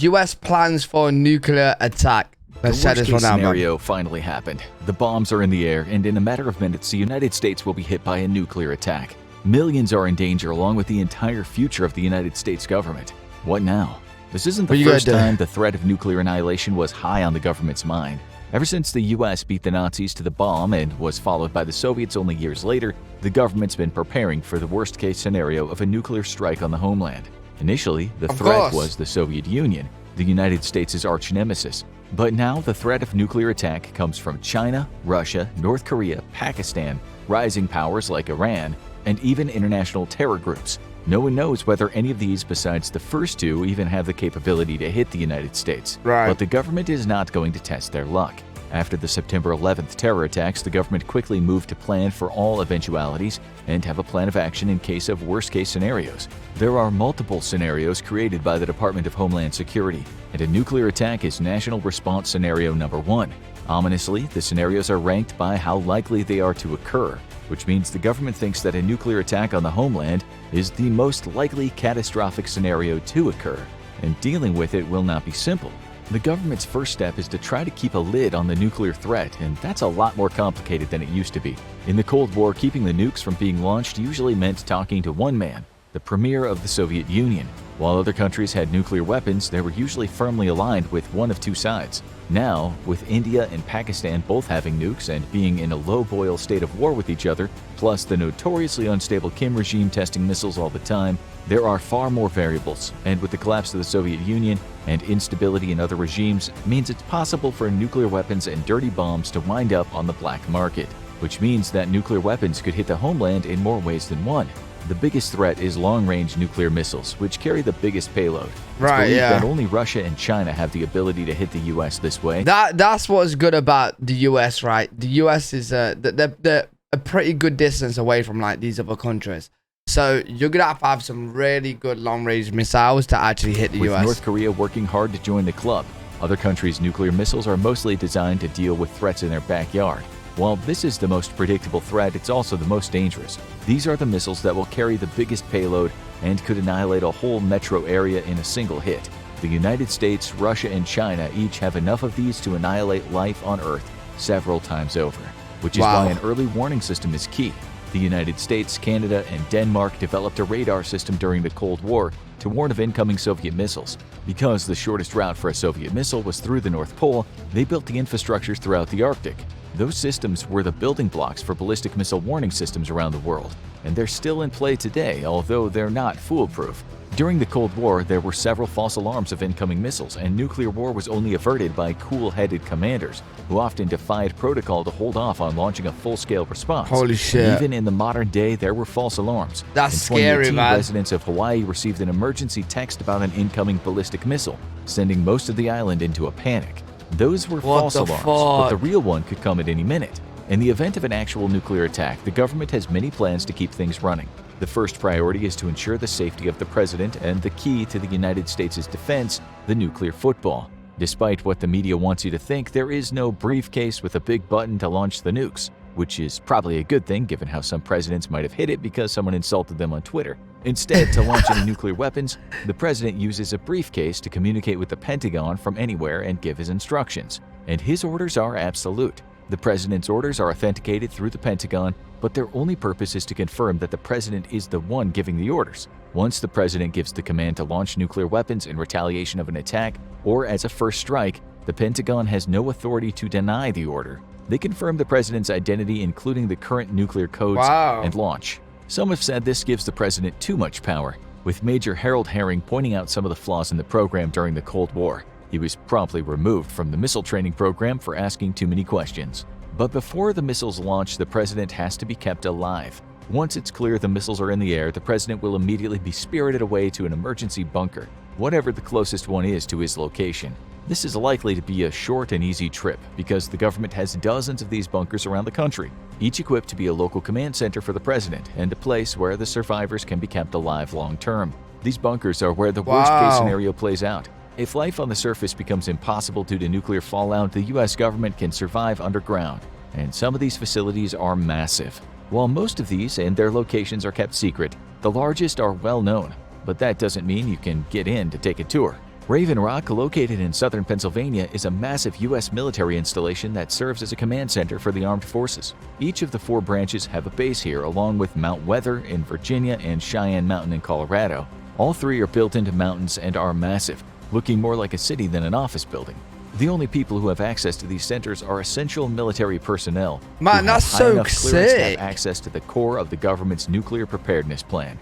U.S. plans for a nuclear attack. Let's The check this one worst-case out, man. scenario finally happened. The bombs are in the air, and in a matter of minutes, the United States will be hit by a nuclear attack. Millions are in danger, along with the entire future of the United States government. What now? This isn't the first time the threat of nuclear annihilation was high on the government's mind. Ever since the U.S. beat the Nazis to the bomb and was followed by the Soviets only years later, the government's been preparing for the worst-case scenario of a nuclear strike on the homeland. Initially, the threat was the Soviet Union, the United States' arch-nemesis. But now the threat of nuclear attack comes from China, Russia, North Korea, Pakistan, rising powers like Iran, and even international terror groups. No one knows whether any of these besides the first two even have the capability to hit the United States. But the government is not going to test their luck. After the September 11th terror attacks, the government quickly moved to plan for all eventualities and have a plan of action in case of worst-case scenarios. There are multiple scenarios created by the Department of Homeland Security, and a nuclear attack is National Response Scenario Number 1. Ominously, the scenarios are ranked by how likely they are to occur, which means the government thinks that a nuclear attack on the homeland is the most likely catastrophic scenario to occur, and dealing with it will not be simple. The government's first step is to try to keep a lid on the nuclear threat, and that's a lot more complicated than it used to be. In the Cold War, keeping the nukes from being launched usually meant talking to one man, the premier of the Soviet Union. While other countries had nuclear weapons, they were usually firmly aligned with one of two sides. Now, with India and Pakistan both having nukes and being in a low-boil state of war with each other, plus the notoriously unstable Kim regime testing missiles all the time, there are far more variables, and with the collapse of the Soviet Union and instability in other regimes, means it's possible for nuclear weapons and dirty bombs to wind up on the black market, which means that nuclear weapons could hit the homeland in more ways than one. The biggest threat is long-range nuclear missiles, which carry the biggest payload. It's believed that only Russia and China have the ability to hit the U.S. this way. That's what's good about the U.S., right? The U.S. is they're a pretty good distance away from like these other countries. So you're going to have some really good long-range missiles to actually hit the With U.S. North Korea working hard to join the club, other countries' nuclear missiles are mostly designed to deal with threats in their backyard. While this is the most predictable threat, it's also the most dangerous. These are the missiles that will carry the biggest payload and could annihilate a whole metro area in a single hit. The United States, Russia, and China each have enough of these to annihilate life on Earth several times over, which is why an early warning system is key. The United States, Canada, and Denmark developed a radar system during the Cold War to warn of incoming Soviet missiles. Because the shortest route for a Soviet missile was through the North Pole, they built the infrastructures throughout the Arctic. Those systems were the building blocks for ballistic missile warning systems around the world, and they're still in play today, although they're not foolproof. During the Cold War, there were several false alarms of incoming missiles, and nuclear war was only averted by cool-headed commanders who often defied protocol to hold off on launching a full-scale response. Holy shit. And even in the modern day, there were false alarms. That's scary, man. Residents of Hawaii received an emergency text about an incoming ballistic missile, sending most of the island into a panic. Those were false alarms, but the real one could come at any minute. In the event of an actual nuclear attack, the government has many plans to keep things running. The first priority is to ensure the safety of the president and the key to the United States' defense, the nuclear football. Despite what the media wants you to think, there is no briefcase with a big button to launch the nukes, which is probably a good thing given how some presidents might have hit it because someone insulted them on Twitter. Instead, to launch any nuclear weapons, the president uses a briefcase to communicate with the Pentagon from anywhere and give his instructions. And his orders are absolute. The president's orders are authenticated through the Pentagon, but their only purpose is to confirm that the president is the one giving the orders. Once the president gives the command to launch nuclear weapons in retaliation of an attack or as a first strike, the Pentagon has no authority to deny the order. They confirm the president's identity, including the current nuclear codes, and launch. Some have said this gives the president too much power, with Major Harold Herring pointing out some of the flaws in the program during the Cold War. He was promptly removed from the missile training program for asking too many questions. But before the missiles launch, the president has to be kept alive. Once it's clear the missiles are in the air, the president will immediately be spirited away to an emergency bunker, whatever the closest one is to his location. This is likely to be a short and easy trip because the government has dozens of these bunkers around the country, each equipped to be a local command center for the president and a place where the survivors can be kept alive long term. These bunkers are where the worst-case scenario plays out. If life on the surface becomes impossible due to nuclear fallout, the U.S. government can survive underground, and some of these facilities are massive. While most of these and their locations are kept secret, the largest are well known, but that doesn't mean you can get in to take a tour. Raven Rock, located in southern Pennsylvania, is a massive U.S. military installation that serves as a command center for the armed forces. Each of the 4 branches have a base here, along with Mount Weather in Virginia and Cheyenne Mountain in Colorado. All 3 are built into mountains and are massive, looking more like a city than an office building. The only people who have access to these centers are essential military personnel. Man, that's so sick. Have access to the core of the government's nuclear preparedness plan.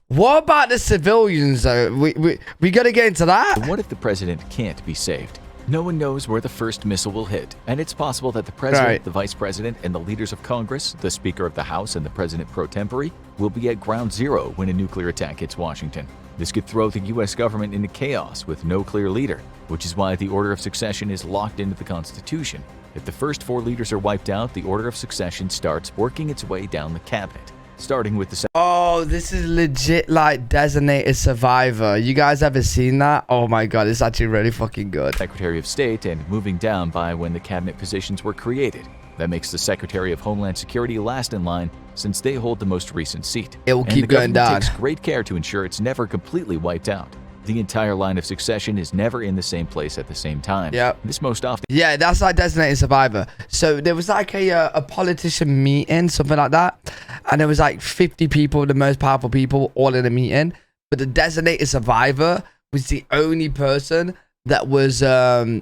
What about the civilians, though? We got to get into that. But what if the president can't be saved? No one knows where the first missile will hit, and it's possible that the president, the vice president, and the leaders of Congress, the Speaker of the House, and the president pro tempore will be at ground zero when a nuclear attack hits Washington. This could throw the U.S. government into chaos with no clear leader, which is why the order of succession is locked into the Constitution. If the first 4 leaders are wiped out, the order of succession starts working its way down the cabinet, starting with the... Oh, this is legit like designated survivor. You guys ever seen that? Oh my god, it's actually really fucking good. Secretary of State, and moving down by when the cabinet positions were created. That makes the Secretary of Homeland Security last in line, since they hold the most recent seat. It will keep going down. Takes great care to ensure it's never completely wiped out. The entire line of succession is never in the same place at the same time. Yep. This most often... Yeah, that's like designated survivor. So there was like a politician meeting, something like that. And there was like 50 people, the most powerful people, all in a meeting. But the designated survivor was the only person that was,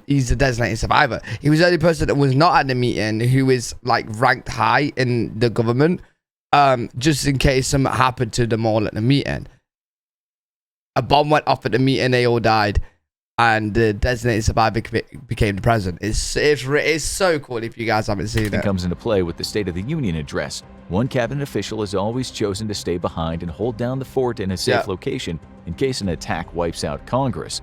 he's the designated survivor. He was the only person that was not at the meeting who is like ranked high in the government, just in case something happened to them all at the meeting. A bomb went off at the meeting, they all died, and the designated survivor became the president. It's so cool if you guys haven't seen it. It comes into play with the State of the Union address. One cabinet official is always chosen to stay behind and hold down the fort in a safe location in case an attack wipes out Congress.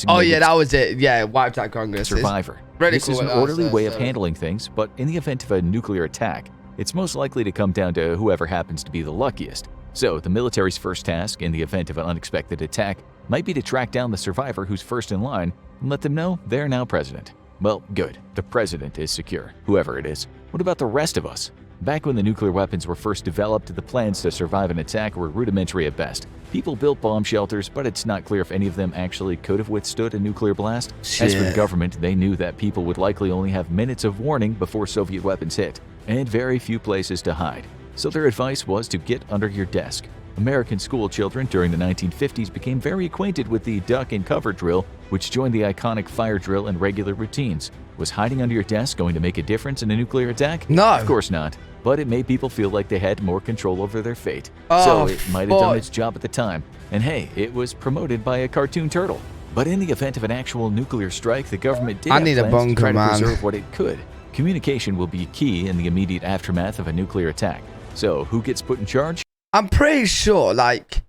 Oh yeah, that was it. Yeah, wiped out Congress. Survivor. Really this cool is an orderly way of handling things, but in the event of a nuclear attack, it's most likely to come down to whoever happens to be the luckiest. So, the military's first task in the event of an unexpected attack might be to track down the survivor who's first in line and let them know they're now president. Well, good. The president is secure, whoever it is. What about the rest of us? Back when the nuclear weapons were first developed, the plans to survive an attack were rudimentary at best. People built bomb shelters, but it's not clear if any of them actually could have withstood a nuclear blast. As for the government, they knew that people would likely only have minutes of warning before Soviet weapons hit, and very few places to hide. So their advice was to get under your desk. American school children during the 1950s became very acquainted with the duck and cover drill, which joined the iconic fire drill in regular routines. Was hiding under your desk going to make a difference in a nuclear attack? No. Of course not. But it made people feel like they had more control over their fate. So it might have done its job at the time. And hey, it was promoted by a cartoon turtle. But in the event of an actual nuclear strike, the government did have plans to try to preserve what it could. Communication will be key in the immediate aftermath of a nuclear attack. So, who gets put in charge? I'm pretty sure, like,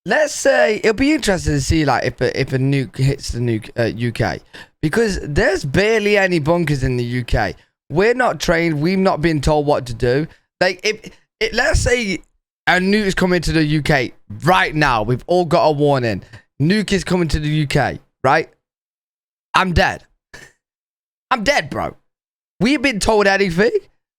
let's say, it'll be interesting to see, like, if a nuke hits the UK. Because there's barely any bunkers in the UK. We're not trained. We've not been told what to do. Like, if let's say a nuke is coming to the UK right now. We've all got a warning. Nuke is coming to the UK, right? I'm dead. I'm dead, bro. We've been told anything.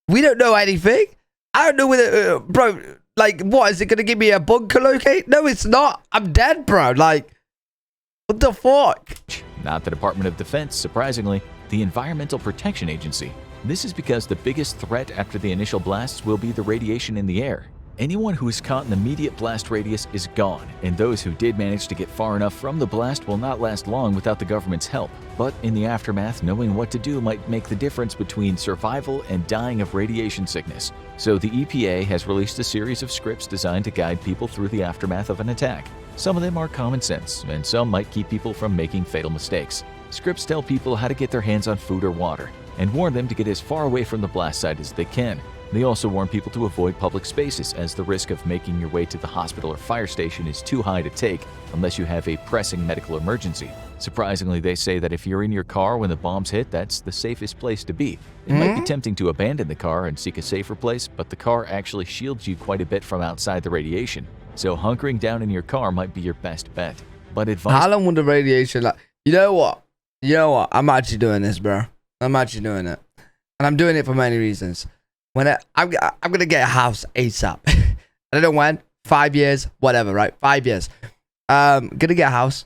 We don't know anything. I don't know whether, bro, like, what? Is it going to give me a bunker locate? No, it's not. I'm dead, bro. Like, what the fuck? Not the Department of Defense, surprisingly, the Environmental Protection Agency. This is because the biggest threat after the initial blasts will be the radiation in the air. Anyone who is caught in the immediate blast radius is gone, and those who did manage to get far enough from the blast will not last long without the government's help. But in the aftermath, knowing what to do might make the difference between survival and dying of radiation sickness. So the EPA has released a series of scripts designed to guide people through the aftermath of an attack. Some of them are common sense, and some might keep people from making fatal mistakes. Scripts tell people how to get their hands on food or water, and warn them to get as far away from the blast site as they can. They also warn people to avoid public spaces, as the risk of making your way to the hospital or fire station is too high to take unless you have a pressing medical emergency. Surprisingly, they say that if you're in your car when the bombs hit, that's the safest place to be. It might be tempting to abandon the car and seek a safer place, but the car actually shields you quite a bit from outside the radiation. So hunkering down in your car might be your best bet. But advice... How long would the radiation like? You know what? I'm actually doing this, bro. I'm actually doing it. And I'm doing it for many reasons. I'm going to get a house ASAP. I don't know when. 5 years, whatever, right? 5 years. Going to get a house.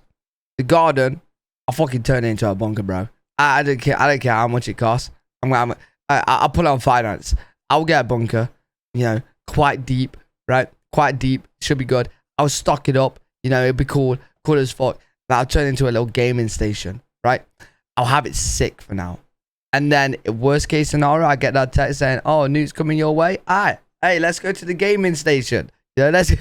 The garden, I'll fucking turn it into a bunker, bro. I don't care. I don't care how much it costs. I'll put it on finance. I'll get a bunker, you know, quite deep, right? Quite deep. Should be good. I'll stock it up. You know, it'll be cool as fuck. And I'll turn it into a little gaming station, right? I'll have it sick for now. And then, worst case scenario, I get that text saying, "Oh, news coming your way. Alright, hey, let's go to the gaming station. Yeah, let's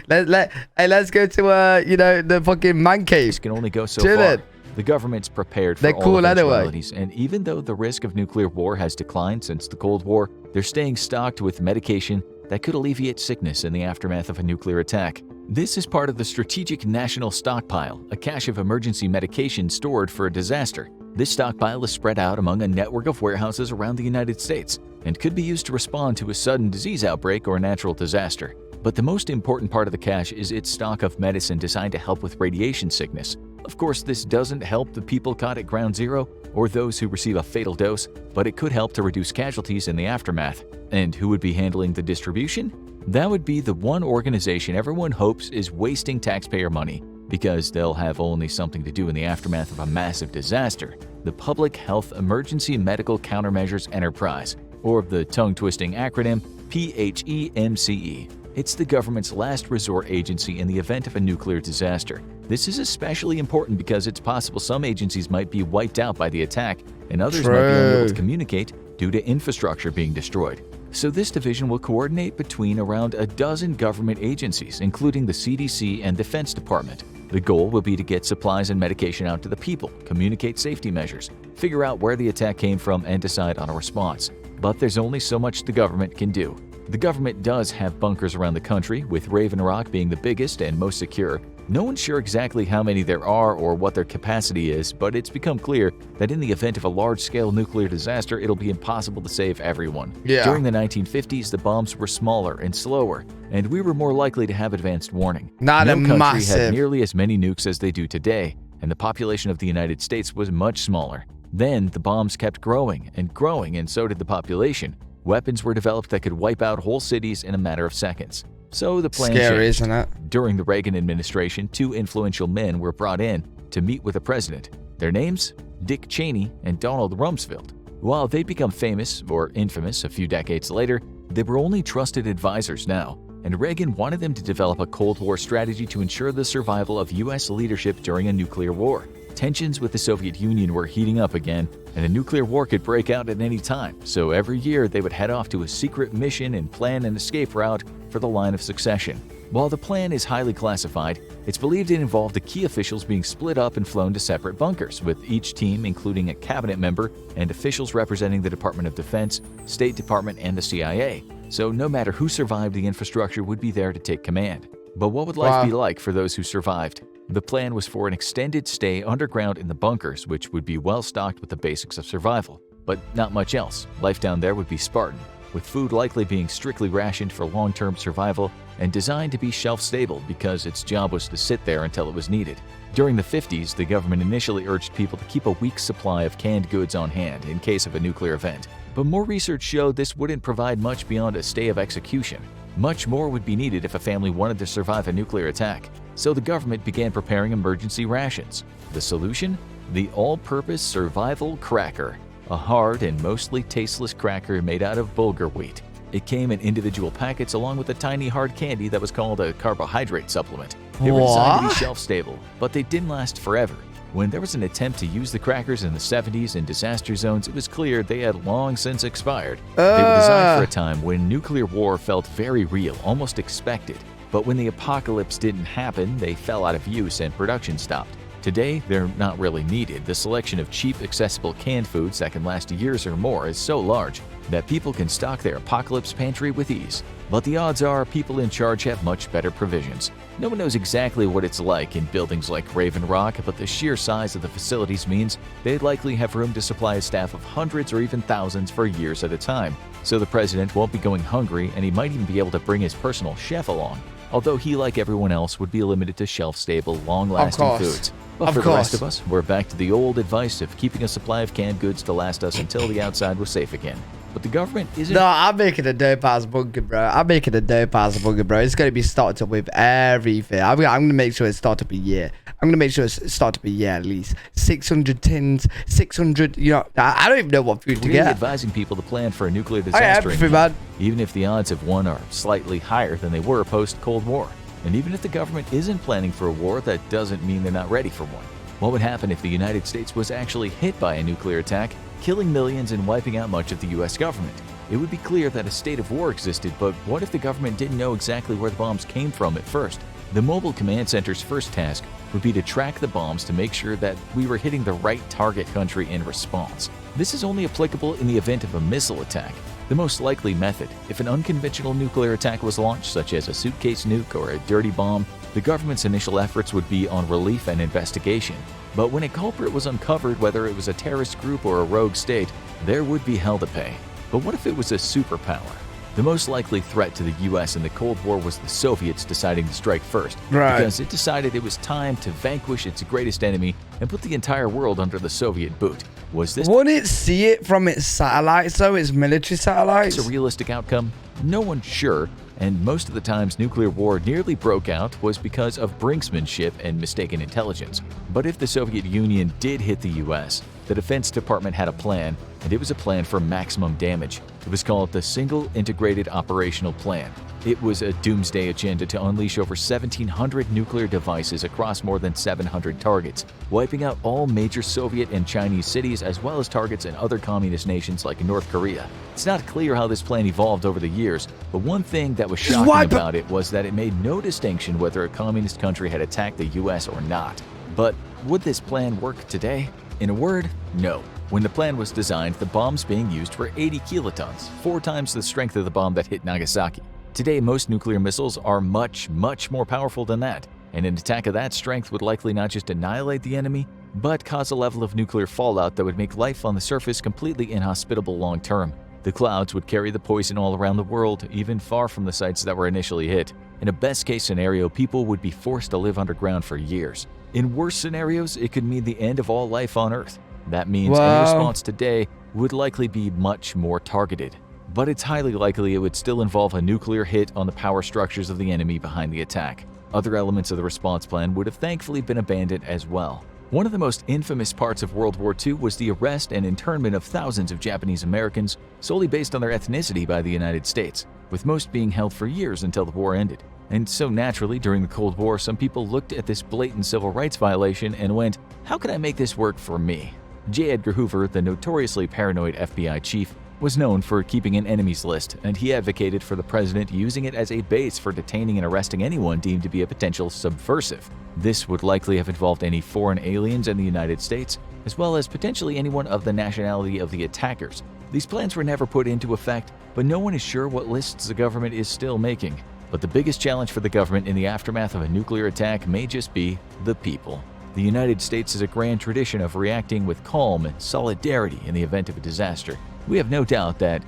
let's go to you know, the fucking man cave." This can only go so far. The government's prepared for all eventualities, and even though the risk of nuclear war has declined since the Cold War, they're staying stocked with medication that could alleviate sickness in the aftermath of a nuclear attack. This is part of the Strategic National Stockpile, a cache of emergency medication stored for a disaster. This stockpile is spread out among a network of warehouses around the United States and could be used to respond to a sudden disease outbreak or natural disaster. But the most important part of the cache is its stock of medicine designed to help with radiation sickness. Of course, this doesn't help the people caught at ground zero or those who receive a fatal dose, but it could help to reduce casualties in the aftermath. And who would be handling the distribution? That would be the one organization everyone hopes is wasting taxpayer money, because they'll have only something to do in the aftermath of a massive disaster: the Public Health Emergency Medical Countermeasures Enterprise, or the tongue-twisting acronym PHEMCE. It's the government's last resort agency in the event of a nuclear disaster. This is especially important because it's possible some agencies might be wiped out by the attack and others might be unable to communicate due to infrastructure being destroyed. So this division will coordinate between around a dozen government agencies, including the CDC and Defense Department. The goal will be to get supplies and medication out to the people, communicate safety measures, figure out where the attack came from, and decide on a response. But there's only so much the government can do. The government does have bunkers around the country, with Raven Rock being the biggest and most secure. No one's sure exactly how many there are or what their capacity is, but it's become clear that in the event of a large-scale nuclear disaster, it'll be impossible to save everyone. During the 1950s, the bombs were smaller and slower, and we were more likely to have advanced warning. No country had nearly as many nukes as they do today, and the population of the United States was much smaller. Then the bombs kept growing, and so did the population. Weapons were developed that could wipe out whole cities in a matter of seconds. So the plan changed. Isn't it? During the Reagan administration, two influential men were brought in to meet with the president. Their names? Dick Cheney and Donald Rumsfeld. While they'd become famous, or infamous, a few decades later, they were only trusted advisors now, and Reagan wanted them to develop a Cold War strategy to ensure the survival of U.S. leadership during a nuclear war. Tensions with the Soviet Union were heating up again, and a nuclear war could break out at any time, so every year they would head off to a secret mission and plan an escape route for the line of succession. While the plan is highly classified, it's believed it involved the key officials being split up and flown to separate bunkers, with each team including a cabinet member and officials representing the Department of Defense, State Department, and the CIA. So no matter who survived, the infrastructure would be there to take command. But what would life be like for those who survived? The plan was for an extended stay underground in the bunkers, which would be well stocked with the basics of survival. But not much else. Life down there would be Spartan, with food likely being strictly rationed for long-term survival and designed to be shelf-stable because its job was to sit there until it was needed. During the 50s, the government initially urged people to keep a week's supply of canned goods on hand in case of a nuclear event. But more research showed this wouldn't provide much beyond a stay of execution. Much more would be needed if a family wanted to survive a nuclear attack. So the government began preparing emergency rations. The solution? The all-purpose survival cracker, a hard and mostly tasteless cracker made out of bulgur wheat. It came in individual packets along with a tiny hard candy that was called a carbohydrate supplement. They were designed to be shelf-stable, but they didn't last forever. When there was an attempt to use the crackers in the 70s in disaster zones, it was clear they had long since expired. They were designed for a time when nuclear war felt very real, almost expected. But when the apocalypse didn't happen, they fell out of use and production stopped. Today, they're not really needed. The selection of cheap, accessible canned foods that can last years or more is so large that people can stock their apocalypse pantry with ease. But the odds are people in charge have much better provisions. No one knows exactly what it's like in buildings like Raven Rock, but the sheer size of the facilities means they'd likely have room to supply a staff of hundreds or even thousands for years at a time. So the president won't be going hungry, and he might even be able to bring his personal chef along. Although he, like everyone else, would be limited to shelf-stable, long-lasting foods. But for the rest of us, we're back to the old advice of keeping a supply of canned goods to last us until the outside was safe again. but the government isn't... No, I'm making a dope ass bunker, bro. I'm making a dope ass bunker, bro. It's going to be stocked up with everything. I'm going to make sure it's stocked up a year. I'm going to make sure it's stocked up a year at least. 600 tins, 600, you know, I don't even know what food to really get. advising people to plan for a nuclear disaster, even if the odds of one are slightly higher than they were post-Cold War. And even if the government isn't planning for a war, that doesn't mean they're not ready for one. What would happen if the United States was actually hit by a nuclear attack, killing millions and wiping out much of the US government? It would be clear that a state of war existed, but what if the government didn't know exactly where the bombs came from at first? The Mobile Command Center's first task would be to track the bombs to make sure that we were hitting the right target country in response. This is only applicable in the event of a missile attack. The most likely method, if an unconventional nuclear attack was launched, such as a suitcase nuke or a dirty bomb, the government's initial efforts would be on relief and investigation. But when a culprit was uncovered, whether it was a terrorist group or a rogue state, there would be hell to pay. But what if it was a superpower? The most likely threat to the US in the Cold War was the Soviets deciding to strike first, because it decided it was time to vanquish its greatest enemy and put the entire world under the Soviet boot. Was this... Wouldn't it see it from its satellites, though, its military satellites? A realistic outcome? No one's sure, and most of the times nuclear war nearly broke out was because of brinksmanship and mistaken intelligence. But if the Soviet Union did hit the US, the Defense Department had a plan, and it was a plan for maximum damage. It was called the Single Integrated Operational Plan. It was a doomsday agenda to unleash over 1,700 nuclear devices across more than 700 targets, wiping out all major Soviet and Chinese cities as well as targets in other communist nations like North Korea. It's not clear how this plan evolved over the years, but one thing that was shocking about it was that it made no distinction whether a communist country had attacked the US or not. But would this plan work today? In a word, no. When the plan was designed, the bombs being used were 80 kilotons, 4 times the strength of the bomb that hit Nagasaki. Today, most nuclear missiles are much more powerful than that, and an attack of that strength would likely not just annihilate the enemy, but cause a level of nuclear fallout that would make life on the surface completely inhospitable long term. The clouds would carry the poison all around the world, even far from the sites that were initially hit. In a best-case scenario, people would be forced to live underground for years. In worse scenarios, it could mean the end of all life on Earth. That means any response today would likely be much more targeted. But it's highly likely it would still involve a nuclear hit on the power structures of the enemy behind the attack. Other elements of the response plan would have thankfully been abandoned as well. One of the most infamous parts of World War II was the arrest and internment of thousands of Japanese Americans solely based on their ethnicity by the United States, with most being held for years until the war ended. And so naturally, during the Cold War, some people looked at this blatant civil rights violation and went, "How can I make this work for me?" J. Edgar Hoover, the notoriously paranoid FBI chief, was known for keeping an enemies list, and he advocated for the president using it as a base for detaining and arresting anyone deemed to be a potential subversive. This would likely have involved any foreign aliens in the United States, as well as potentially anyone of the nationality of the attackers. These plans were never put into effect, but no one is sure what lists the government is still making. But the biggest challenge for the government in the aftermath of a nuclear attack may just be the people. The United States has a grand tradition of reacting with calm and solidarity in the event of a disaster. We have no doubt that,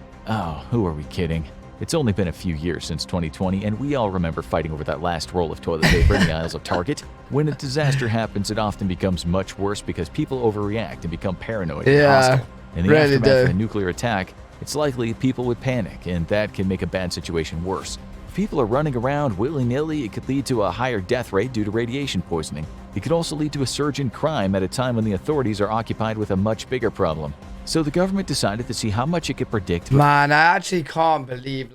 who are we kidding? It's only been a few years since 2020, and we all remember fighting over that last roll of toilet paper in the aisles of Target. When a disaster happens, it often becomes much worse because people overreact and become paranoid and hostile. In the aftermath of a nuclear attack, it's likely people would panic, and that can make a bad situation worse. If people are running around willy-nilly, it could lead to a higher death rate due to radiation poisoning. It could also lead to a surge in crime at a time when the authorities are occupied with a much bigger problem. So the government decided to see how much it could predict. Man, I actually can't believe,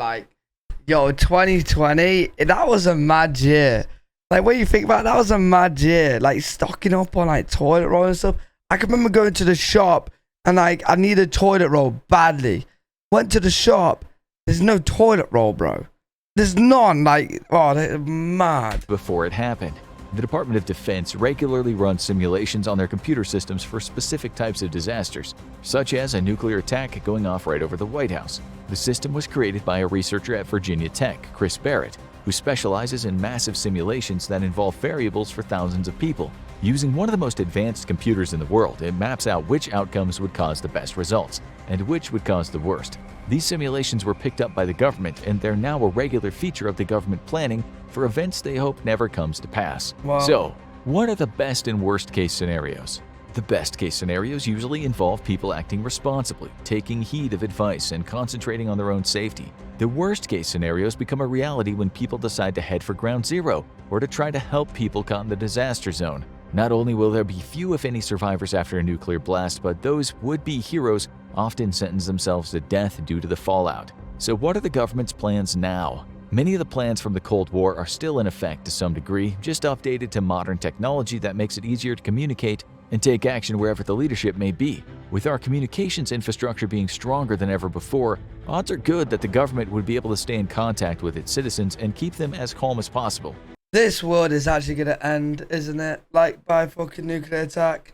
2020, that was a mad year. When you think about it, that was a mad year. Stocking up on, toilet roll and stuff. I can remember going to the shop and, I needed toilet roll badly. Went to the shop. There's no toilet roll, bro. There's none. They're mad. Before it happened, the Department of Defense regularly runs simulations on their computer systems for specific types of disasters, such as a nuclear attack going off right over the White House. The system was created by a researcher at Virginia Tech, Chris Barrett, who specializes in massive simulations that involve variables for thousands of people. Using one of the most advanced computers in the world, it maps out which outcomes would cause the best results and which would cause the worst. These simulations were picked up by the government, and they're now a regular feature of the government planning for events they hope never comes to pass. Wow. So, what are the best and worst case scenarios? The best case scenarios usually involve people acting responsibly, taking heed of advice, and concentrating on their own safety. The worst case scenarios become a reality when people decide to head for ground zero or to try to help people caught in the disaster zone. Not only will there be few if any survivors after a nuclear blast, but those would-be heroes often sentence themselves to death due to the fallout. So what are the government's plans now? Many of the plans from the Cold War are still in effect to some degree, just updated to modern technology that makes it easier to communicate and take action wherever the leadership may be. With our communications infrastructure being stronger than ever before, odds are good that the government would be able to stay in contact with its citizens and keep them as calm as possible. This world is actually going to end, isn't it? Like, by fucking nuclear attack.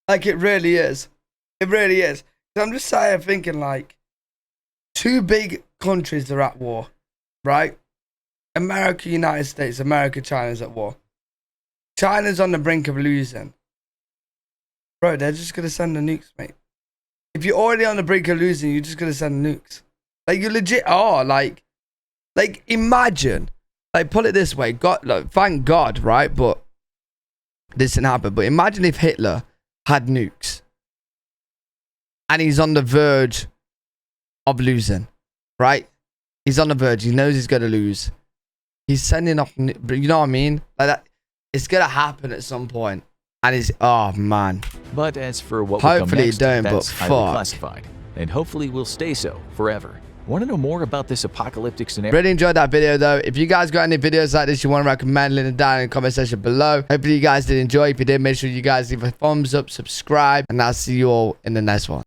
Like, it really is. It really is. I'm just sat here thinking, like, two big countries are at war, right? America, United States, America, China's at war. China's on the brink of losing. Bro, they're just going to send the nukes, mate. If you're already on the brink of losing, you're just going to send the nukes. Like, you legit are, like, imagine, like, put it this way, God, like, thank God, right? But this didn't happen. But imagine if Hitler had nukes and he's on the verge of losing, right? He's on the verge. He knows he's going to lose. He's sending off, you know what I mean? Like that, it's going to happen at some point. And it's, oh man. But as for what will come next, don't, that's but highly classified, and hopefully will stay so forever. Want to know more about this apocalyptic scenario? Really enjoyed that video though. If you guys got any videos like this you want to recommend, leave it down in the comment section below. Hopefully you guys did enjoy. If you did, make sure you guys leave a thumbs up, subscribe, and I'll see you all in the next one.